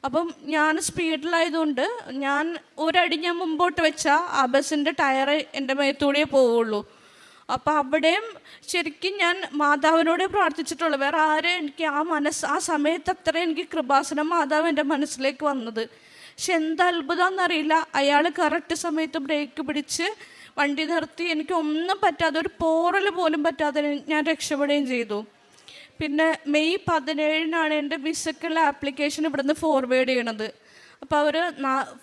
അപ്പം ഞാൻ സ്പീഡിലായതുകൊണ്ട് ഞാൻ ഒരടി ഞാൻ മുമ്പോട്ട് വെച്ചാൽ ആ ബസ്സിൻ്റെ ടയറ് എൻ്റെ മേത്തൂടിയേ പോവുള്ളൂ. അപ്പോൾ അവിടെയും ശരിക്കും ഞാൻ മാതാവിനോടെ പ്രാർത്ഥിച്ചിട്ടുള്ളൂ. വേറെ ആരും എനിക്ക് ആ സമയത്ത് അത്ര എനിക്ക് കൃപാസനം മാതാവ് എൻ്റെ മനസ്സിലേക്ക് വന്നത്. പക്ഷെ എന്താ അത്ഭുതമെന്നറിയില്ല, അയാൾ കറക്റ്റ് സമയത്ത് ബ്രേക്ക് പിടിച്ച് വണ്ടി നിർത്തി. എനിക്ക് ഒന്നും പറ്റാതെ, ഒരു പോറൽ പോലും പറ്റാതെ ഞാൻ രക്ഷപ്പെടുകയും ചെയ്തു. പിന്നെ മെയ് 17-നാണ് എൻ്റെ വിസക്കുള്ള ആപ്ലിക്കേഷൻ ഇവിടുന്ന് ഫോർവേഡ് ചെയ്യണത്. അപ്പോൾ അവർ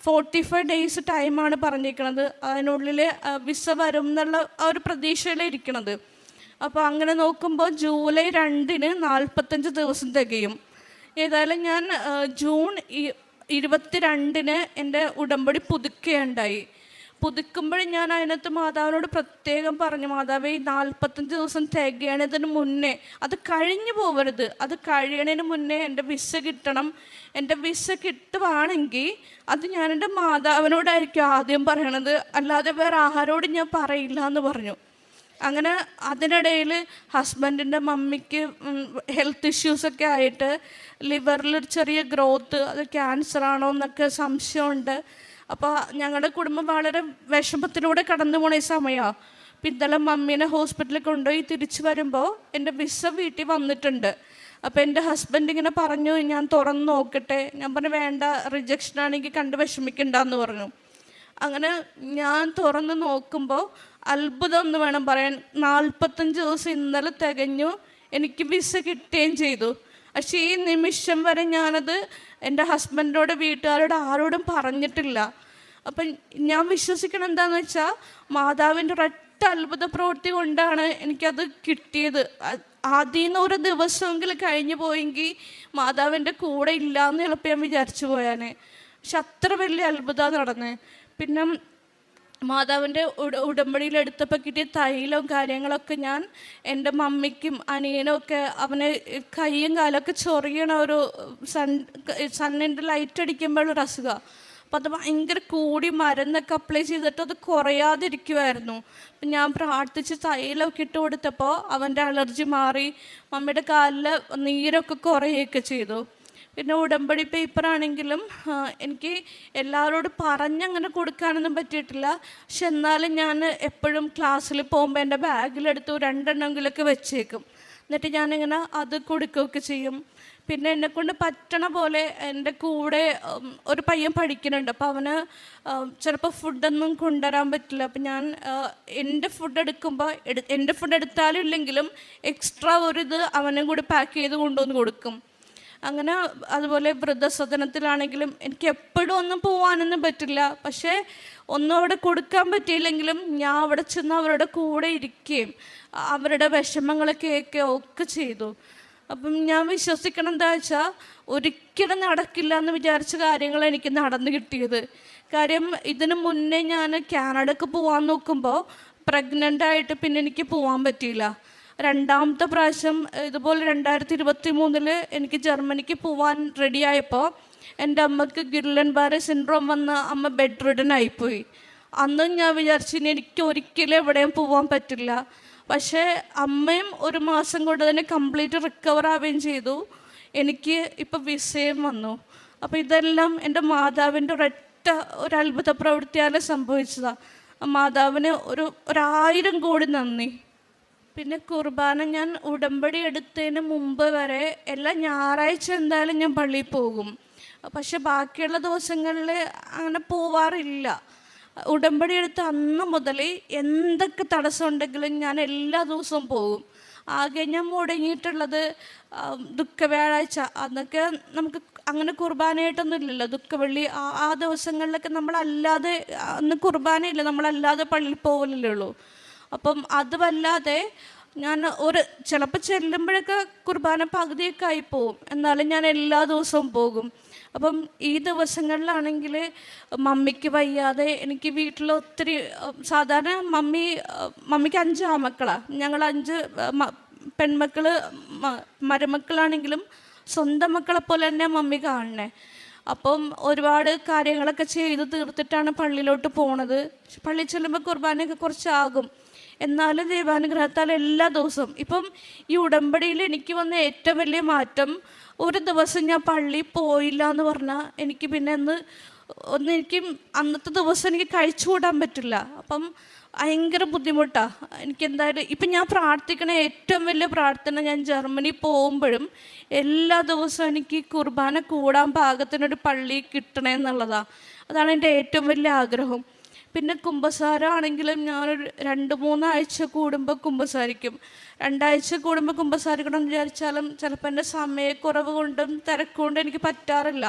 45 ഡേയ്സ് ടൈമാണ് പറഞ്ഞിരിക്കണത്. അതിനുള്ളിൽ വിസ വരും എന്നുള്ള ആ ഒരു പ്രതീക്ഷയിലിരിക്കണത്. അപ്പോൾ അങ്ങനെ നോക്കുമ്പോൾ ജൂലൈ 2-ന് 45 ദിവസം തികയും. ഏതായാലും ഞാൻ ജൂൺ 22-ന് എൻ്റെ ഉടമ്പടി പുതുക്കുകയുണ്ടായി. പുതുക്കുമ്പോൾ ഞാൻ അതിനകത്ത് മാതാവിനോട് പ്രത്യേകം പറഞ്ഞു, മാതാവേ 45 ദിവസം തികയണതിന് മുന്നേ, അത് കഴിഞ്ഞു പോകരുത്, അത് കഴിയണതിന് മുന്നേ എൻ്റെ വിസ കിട്ടണം. എൻ്റെ വിസ കിട്ടുവാണെങ്കിൽ അത് ഞാൻ എൻ്റെ മാതാവിനോടായിരിക്കും ആദ്യം പറയണത്, അല്ലാതെ വേറെ ആരോടും ഞാൻ പറയില്ല എന്ന് പറഞ്ഞു. അങ്ങനെ അതിനിടയിൽ ഹസ്ബൻഡിൻ്റെ മമ്മിക്ക് ഹെൽത്ത് ഇഷ്യൂസൊക്കെ ആയിട്ട് ലിവറിലൊരു ചെറിയ ഗ്രോത്ത്, അത് ക്യാൻസറാണോ എന്നൊക്കെ സംശയമുണ്ട്. അപ്പോൾ ഞങ്ങളുടെ കുടുംബം വളരെ വിഷമത്തിലൂടെ കടന്നു പോണ ഈ സമയമാണ്. ഇന്നലെ മമ്മീനെ ഹോസ്പിറ്റലിൽ കൊണ്ടുപോയി തിരിച്ചു വരുമ്പോൾ എൻ്റെ വിസ വീട്ടിൽ വന്നിട്ടുണ്ട്. അപ്പോൾ എൻ്റെ ഹസ്ബൻഡ് ഇങ്ങനെ പറഞ്ഞു, ഞാൻ തുറന്ന് നോക്കട്ടെ. ഞാൻ പറഞ്ഞു വേണ്ട, റിജക്ഷനാണെങ്കിൽ കണ്ട് വിഷമിക്കണ്ടെന്ന് പറഞ്ഞു. അങ്ങനെ ഞാൻ തുറന്ന് നോക്കുമ്പോൾ അത്ഭുതം എന്ന് വേണം പറയാൻ, 45 ദിവസം ഇന്നലെ തികഞ്ഞു, എനിക്ക് വിസ കിട്ടുകയും ചെയ്തു. പക്ഷേ ഈ നിമിഷം വരെ ഞാനത് എൻ്റെ ഹസ്ബൻഡിനോട് വീട്ടുകാരോട് ആരോടും പറഞ്ഞിട്ടില്ല. അപ്പം ഞാൻ വിശ്വസിക്കണം എന്താണെന്ന് വെച്ചാൽ മാതാവിൻ്റെ ഒരൊറ്റ അത്ഭുത പ്രവൃത്തി കൊണ്ടാണ് എനിക്കത് കിട്ടിയത്. അതിൽ നിന്ന് ഒരു ദിവസമെങ്കിലും കഴിഞ്ഞു പോയെങ്കിൽ മാതാവിൻ്റെ കൂടെ ഇല്ലയെന്ന് ചിലപ്പോൾ ഞാൻ വിചാരിച്ചു പോയാനെ. പക്ഷെ അത്ര വലിയ അത്ഭുതമാണ് നടന്നത്. പിന്നെ മാതാവിൻ്റെ ഉടമ്പടിയിൽ എടുത്തപ്പോൾ കിട്ടിയ തൈലവും കാര്യങ്ങളൊക്കെ ഞാൻ എൻ്റെ മമ്മിക്കും അനിയനും ഒക്കെ, അവന് കൈയും കാലൊക്കെ ചൊറിയണ ഒരു സണ്ണിൻ്റെ ലൈറ്റ് അടിക്കുമ്പോഴൊരു അസുഖമാണ്. അപ്പം അത് ഭയങ്കര കൂടി മരുന്നൊക്കെ അപ്ലൈ ചെയ്തിട്ട് അത് കുറയാതിരിക്കുമായിരുന്നു. അപ്പം ഞാൻ പ്രാർത്ഥിച്ച് തൈലമൊക്കെ ഇട്ട് കൊടുത്തപ്പോൾ അവൻ്റെ അലർജി മാറി, മമ്മിയുടെ കാലിൽ നീരൊക്കെ കുറയുകയൊക്കെ ചെയ്തു. പിന്നെ ഉടമ്പടി പേപ്പറാണെങ്കിലും എനിക്ക് എല്ലാവരോടും പറഞ്ഞങ്ങനെ കൊടുക്കാനൊന്നും പറ്റിയിട്ടില്ല. പക്ഷെ എന്നാലും ഞാൻ എപ്പോഴും ക്ലാസ്സിൽ പോകുമ്പോൾ എൻ്റെ ബാഗിലെടുത്ത് 2 എണ്ണമെങ്കിലൊക്കെ വെച്ചേക്കും. എന്നിട്ട് ഞാനിങ്ങനെ അത് കൊടുക്കുകയൊക്കെ ചെയ്യും. പിന്നെ എന്നെക്കൊണ്ട് പറ്റണ പോലെ എൻ്റെ കൂടെ ഒരു പയ്യൻ പഠിക്കുന്നുണ്ട്. അപ്പോൾ അവന് ചിലപ്പോൾ ഫുഡൊന്നും കൊണ്ടുവരാൻ പറ്റില്ല. അപ്പം ഞാൻ എൻ്റെ ഫുഡ് എടുക്കുമ്പോൾ എൻ്റെ ഫുഡ് എടുത്താലും ഇല്ലെങ്കിലും എക്സ്ട്രാ ഒരു ഇത് അവനും കൂടി പാക്ക് ചെയ്ത് കൊണ്ടുവന്ന് കൊടുക്കും. അങ്ങനെ അതുപോലെ വൃദ്ധസദനത്തിലാണെങ്കിലും എനിക്ക് എപ്പോഴും ഒന്നും പോകാനൊന്നും പറ്റില്ല. പക്ഷേ ഒന്നും അവിടെ കൊടുക്കാൻ പറ്റിയില്ലെങ്കിലും ഞാൻ അവിടെ ചെന്ന് അവരുടെ കൂടെ ഇരിക്കുകയും അവരുടെ വിഷമങ്ങൾ കേൾക്കുകയും ഒക്കെ ചെയ്തു. അപ്പം ഞാൻ വിശ്വസിക്കണം എന്താ വെച്ചാൽ ഒരിക്കലും നടക്കില്ല എന്ന് വിചാരിച്ച കാര്യങ്ങൾ എനിക്ക് നടന്നു കിട്ടിയത്. കാര്യം ഇതിനു മുന്നേ ഞാൻ കാനഡക്ക് പോകാൻ നോക്കുമ്പോൾ പ്രഗ്നൻ്റ് ആയിട്ട് പിന്നെ എനിക്ക് പോകാൻ പറ്റിയില്ല. രണ്ടാമത്തെ പ്രാവശ്യം ഇതുപോലെ 2023 എനിക്ക് ജർമ്മനിക്ക് പോകാൻ റെഡിയായപ്പോൾ എൻ്റെ അമ്മക്ക് ഗിർലൻ-ബാരെ സിൻഡ്രോം വന്ന് അമ്മ ബെഡ് റിഡൻ ആയിപ്പോയി. അന്നും ഞാൻ വിചാരിച്ചു എനിക്ക് ഒരിക്കലും എവിടെയും പോകാൻ പറ്റില്ല. പക്ഷേ അമ്മയും 1 മാസം കൊണ്ട് തന്നെ കംപ്ലീറ്റ് റിക്കവർ ആവുകയും ചെയ്തു. എനിക്ക് ഇപ്പോൾ വിസയും വന്നു. അപ്പോൾ ഇതെല്ലാം എൻ്റെ മാതാവിൻ്റെ ഒരു അത്ഭുത പ്രവൃത്തിയാൽ സംഭവിച്ചതാണ്. മാതാവിന് 1000 കോടി നന്ദി. പിന്നെ കുർബാന ഞാൻ ഉടമ്പടി എടുത്തതിന് മുമ്പ് വരെ എല്ലാ ഞായറാഴ്ച എന്തായാലും ഞാൻ പള്ളിയിൽ പോകും. പക്ഷെ ബാക്കിയുള്ള ദിവസങ്ങളിൽ അങ്ങനെ പോവാറില്ല. ഉടമ്പടി എടുത്ത അന്ന് മുതൽ എന്തൊക്കെ തടസ്സം ഉണ്ടെങ്കിലും ഞാൻ എല്ലാ ദിവസവും പോകും. ആകെ ഞാൻ മുടങ്ങിയിട്ടുള്ളത് ദുഃഖവ്യാഴാഴ്ച, അന്നൊക്കെ നമുക്ക് അങ്ങനെ കുർബാനയായിട്ടൊന്നും ഇല്ലല്ലോ. ദുഃഖവെള്ളി ആ ദിവസങ്ങളിലൊക്കെ നമ്മളല്ലാതെ, അന്ന് കുർബാനയില്ല, നമ്മളല്ലാതെ പള്ളിയിൽ പോകലല്ലേ ഉള്ളൂ. അപ്പം അതുമല്ലാതെ ഞാൻ ചിലപ്പോൾ ചെല്ലുമ്പോഴൊക്കെ കുർബാന പകുതിയൊക്കെ ആയി പോവും, എന്നാലും ഞാൻ എല്ലാ ദിവസവും പോകും. അപ്പം ഈ ദിവസങ്ങളിലാണെങ്കിൽ മമ്മിക്ക് വയ്യാതെ എനിക്ക് വീട്ടിൽ ഒത്തിരി, സാധാരണ മമ്മിക്ക് 5 ആമക്കളാണ്, ഞങ്ങൾ 5 പെൺമക്കൾ മരുമക്കളാണെങ്കിലും സ്വന്തം മക്കളെ പോലെ തന്നെ മമ്മി കാണണേ. അപ്പം ഒരുപാട് കാര്യങ്ങളൊക്കെ ചെയ്ത് തീർത്തിട്ടാണ് പള്ളിയിലോട്ട് പോണത്. പള്ളിയിൽ ചെല്ലുമ്പോൾ കുർബാനയൊക്കെ കുറച്ചാകും, എന്നാലും ദൈവാനുഗ്രഹത്താൽ എല്ലാ ദിവസവും. ഇപ്പം ഈ ഉടമ്പടിയിൽ എനിക്ക് വന്ന ഏറ്റവും വലിയ മാറ്റം, ഒരു ദിവസം ഞാൻ പള്ളിയിൽ പോയില്ല എന്ന് പറഞ്ഞാൽ എനിക്ക് പിന്നെ എനിക്ക് അന്നത്തെ ദിവസം എനിക്ക് കഴിച്ചുകൂടാൻ പറ്റില്ല. അപ്പം ഭയങ്കര ബുദ്ധിമുട്ടാണ് എനിക്ക്. എന്തായാലും ഇപ്പം ഞാൻ പ്രാർത്ഥിക്കണ ഏറ്റവും വലിയ പ്രാർത്ഥന, ഞാൻ ജർമ്മനി പോകുമ്പോഴും എല്ലാ ദിവസവും എനിക്ക് കുർബാന കൂടാൻ പാകത്തിനൊരു പള്ളി കിട്ടണേ എന്നുള്ളതാണ്. അതാണ് എൻ്റെ ഏറ്റവും വലിയ ആഗ്രഹം. പിന്നെ കുമ്പസാരമാണെങ്കിലും ഞാനൊരു 2-3 ആഴ്ച കൂടുമ്പോൾ കുമ്പസാരിക്കും. 2 ആഴ്ച കൂടുമ്പോൾ കുമ്പസാരിക്കണം എന്ന് വിചാരിച്ചാലും ചിലപ്പോൾ എൻ്റെ സമയക്കുറവ് കൊണ്ടും തിരക്കുകൊണ്ടും എനിക്ക് പറ്റാറില്ല.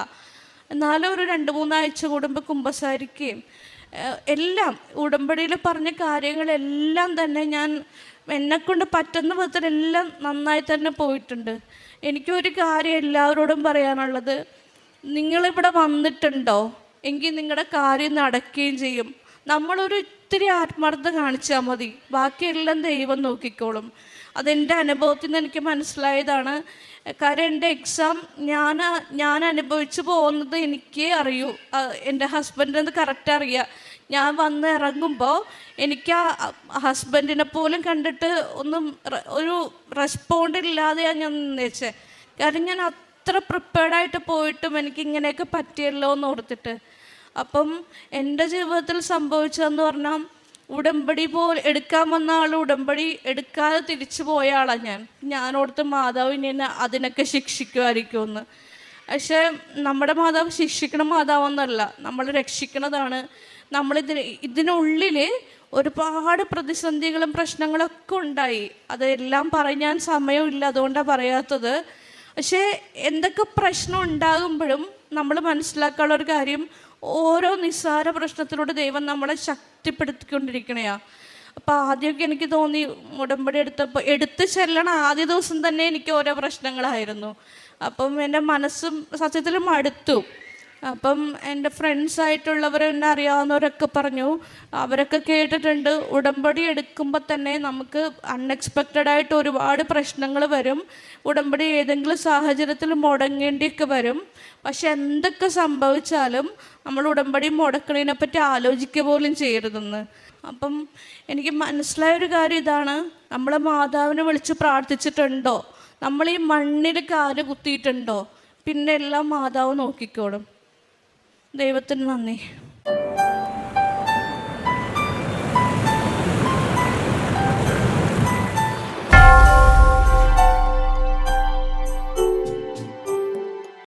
എന്നാലും ഒരു 2-3 ആഴ്ച കൂടുമ്പോൾ കുമ്പസാരിക്കുകയും എല്ലാം ഉടമ്പടിയിൽ പറഞ്ഞ കാര്യങ്ങളെല്ലാം തന്നെ ഞാൻ എന്നെക്കൊണ്ട് പറ്റുന്ന വിധത്തിലെല്ലാം നന്നായി തന്നെ പോയിട്ടുണ്ട്. എനിക്കൊരു കാര്യം എല്ലാവരോടും പറയാനുള്ളത്, നിങ്ങളിവിടെ വന്നിട്ടുണ്ടോ എങ്കിൽ നിങ്ങളുടെ കാര്യം നടക്കുകയും ചെയ്യും. നമ്മളൊരു ഇത്തിരി ആത്മാർത്ഥത കാണിച്ചാൽ മതി, ബാക്കിയെല്ലാം ദൈവം നോക്കിക്കോളും. അതെൻ്റെ അനുഭവത്തിൽ നിന്ന് എനിക്ക് മനസ്സിലായതാണ്. കാര്യം എൻ്റെ എക്സാം ഞാൻ അനുഭവിച്ചു പോകുന്നത് എനിക്കേ അറിയൂ, എൻ്റെ ഹസ്ബൻഡിനത് കറക്റ്റ് അറിയാം. ഞാൻ വന്ന് ഇറങ്ങുമ്പോൾ എനിക്ക് ആ ഹസ്ബൻഡിനെ പോലും കണ്ടിട്ട് ഒരു റെസ്പോണ്ട് ഇല്ലാതെയാണ് ഞാൻ നിന്നേച്ചത്. കാരണം ഞാൻ അത്ര പ്രിപ്പയർഡായിട്ട് പോയിട്ടും എനിക്ക് ഇങ്ങനെയൊക്കെ പറ്റിയല്ലോ എന്ന് ഓർത്തിട്ട്. അപ്പം എൻ്റെ ജീവിതത്തിൽ സംഭവിച്ചതെന്ന് പറഞ്ഞാൽ, ഉടമ്പടി എടുക്കാൻ വന്ന ആൾ ഉടമ്പടി എടുക്കാതെ തിരിച്ചു പോയ ആളാണ് ഞാനോടത്ത് മാതാവിനെ അതിനൊക്കെ ശിക്ഷിക്കുമായിരിക്കുമെന്ന്. പക്ഷേ നമ്മുടെ മാതാവ് ശിക്ഷിക്കണ മാതാവെന്നല്ല, നമ്മൾ രക്ഷിക്കണതാണ്. ഇതിനുള്ളിൽ ഒരുപാട് പ്രതിസന്ധികളും പ്രശ്നങ്ങളൊക്കെ ഉണ്ടായി. അതെല്ലാം പറയാൻ സമയമില്ല, അതുകൊണ്ടാണ് പറയാത്തത്. പക്ഷേ എന്തൊക്കെ പ്രശ്നം ഉണ്ടാകുമ്പോഴും നമ്മൾ മനസ്സിലാക്കാനുള്ള ഒരു കാര്യം, ഓരോ നിസ്സാര പ്രശ്നത്തിലൂടെ ദൈവം നമ്മളെ ശക്തിപ്പെടുത്തിക്കൊണ്ടിരിക്കണയാണ്. അപ്പോൾ ആദ്യമൊക്കെ എനിക്ക് തോന്നി, ഉടമ്പടി എടുത്ത് ചെല്ലണം ആദ്യ ദിവസം തന്നെ എനിക്ക് ഓരോ പ്രശ്നങ്ങളായിരുന്നു. അപ്പം എൻ്റെ മനസ്സും സത്യത്തിൽ മടുത്തു. അപ്പം എൻ്റെ ഫ്രണ്ട്സായിട്ടുള്ളവർ എന്നെ അറിയാവുന്നവരൊക്കെ പറഞ്ഞു, അവരൊക്കെ കേട്ടിട്ടുണ്ട്, ഉടമ്പടി എടുക്കുമ്പോൾ തന്നെ നമുക്ക് അൺഎക്സ്പെക്റ്റഡായിട്ട് ഒരുപാട് പ്രശ്നങ്ങൾ വരും, ഉടമ്പടി ഏതെങ്കിലും സാഹചര്യത്തിൽ മുടങ്ങേണ്ടിയൊക്കെ വരും. പക്ഷെ എന്തൊക്കെ സംഭവിച്ചാലും നമ്മൾ ഉടമ്പടി മുടക്കണതിനെ പറ്റി ആലോചിക്കുക പോലും ചെയ്യരുതെന്ന്. അപ്പം എനിക്ക് മനസ്സിലായൊരു കാര്യം ഇതാണ്, നമ്മളെ മാതാവിനെ വിളിച്ച് പ്രാർത്ഥിച്ചിട്ടുണ്ടോ, നമ്മൾ ഈ മണ്ണിൽ കാല് കുത്തിയിട്ടുണ്ടോ, പിന്നെ എല്ലാം മാതാവ് നോക്കിക്കോളും. ദൈവത്തിന് നന്ദി.